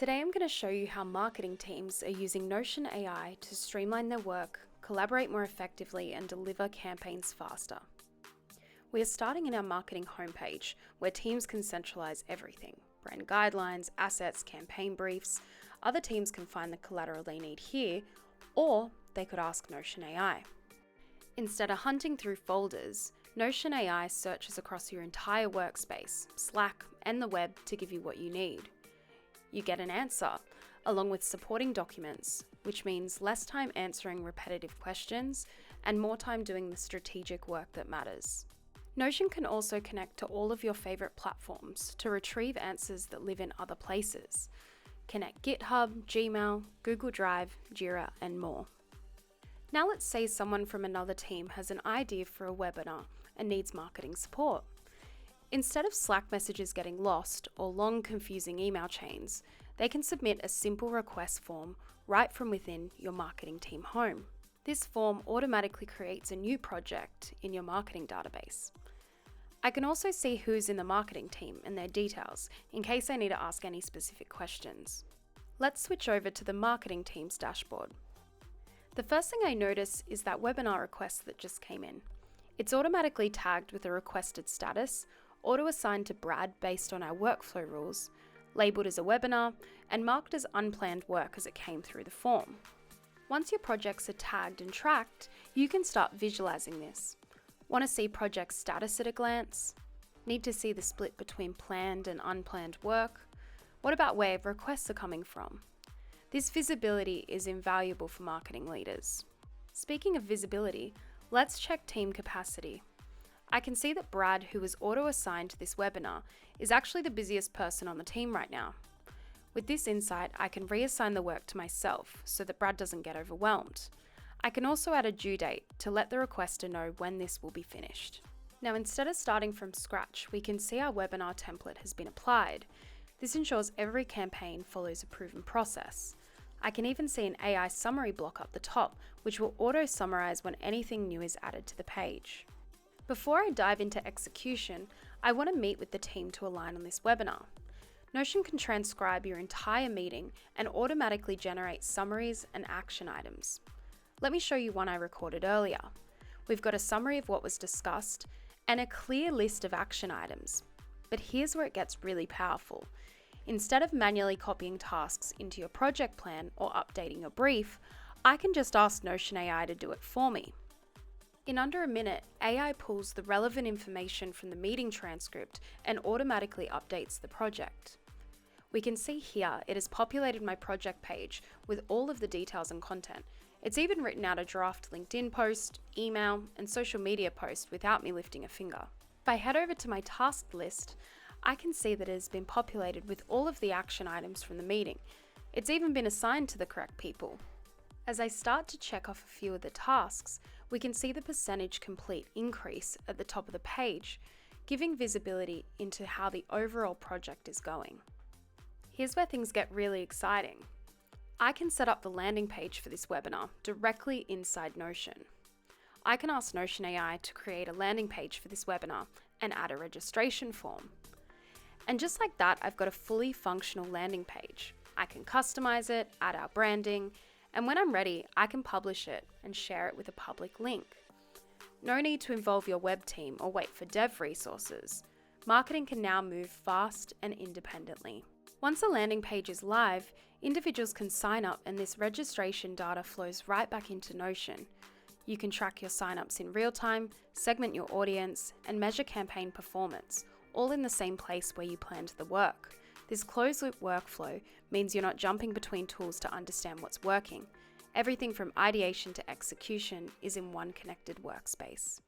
Today I'm going to show you how marketing teams are using Notion AI to streamline their work, collaborate more effectively, and deliver campaigns faster. We are starting in our marketing homepage, where teams can centralize everything: brand guidelines, assets, campaign briefs. Other teams can find the collateral they need here, or they could ask Notion AI. Instead of hunting through folders, Notion AI searches across your entire workspace, Slack, and the web to give you what you need. You get an answer, along with supporting documents, which means less time answering repetitive questions and more time doing the strategic work that matters. Notion can also connect to all of your favorite platforms to retrieve answers that live in other places. Connect GitHub, Gmail, Google Drive, Jira, and more. Now let's say someone from another team has an idea for a webinar and needs marketing support. Instead of Slack messages getting lost or long, confusing email chains, they can submit a simple request form right from within your marketing team home. This form automatically creates a new project in your marketing database. I can also see who's in the marketing team and their details in case I need to ask any specific questions. Let's switch over to the marketing team's dashboard. The first thing I notice is that webinar request that just came in. It's automatically tagged with a requested status, auto-assigned to Brad based on our workflow rules, labelled as a webinar, and marked as unplanned work as it came through the form. Once your projects are tagged and tracked, you can start visualising this. Want to see project status at a glance? Need to see the split between planned and unplanned work? What about where requests are coming from? This visibility is invaluable for marketing leaders. Speaking of visibility, let's check team capacity. I can see that Brad, who was auto-assigned to this webinar, is actually the busiest person on the team right now. With this insight, I can reassign the work to myself so that Brad doesn't get overwhelmed. I can also add a due date to let the requester know when this will be finished. Now, instead of starting from scratch, we can see our webinar template has been applied. This ensures every campaign follows a proven process. I can even see an AI summary block up the top, which will auto-summarize when anything new is added to the page. Before I dive into execution, I want to meet with the team to align on this webinar. Notion can transcribe your entire meeting and automatically generate summaries and action items. Let me show you one I recorded earlier. We've got a summary of what was discussed and a clear list of action items. But here's where it gets really powerful. Instead of manually copying tasks into your project plan or updating your brief, I can just ask Notion AI to do it for me. In under a minute, AI pulls the relevant information from the meeting transcript and automatically updates the project. We can see here it has populated my project page with all of the details and content. It's even written out a draft LinkedIn post, email, and social media post without me lifting a finger. If I head over to my task list, I can see that it has been populated with all of the action items from the meeting. It's even been assigned to the correct people. As I start to check off a few of the tasks, we can see the percentage complete increase at the top of the page, giving visibility into how the overall project is going. Here's where things get really exciting. I can set up the landing page for this webinar directly inside Notion. I can ask Notion AI to create a landing page for this webinar and add a registration form. And just like that, I've got a fully functional landing page. I can customize it, add our branding, and when I'm ready, I can publish it and share it with a public link. No need to involve your web team or wait for dev resources. Marketing can now move fast and independently. Once a landing page is live, individuals can sign up and this registration data flows right back into Notion. You can track your signups in real time, segment your audience, and measure campaign performance, all in the same place where you planned the work. This closed-loop workflow means you're not jumping between tools to understand what's working. Everything from ideation to execution is in one connected workspace.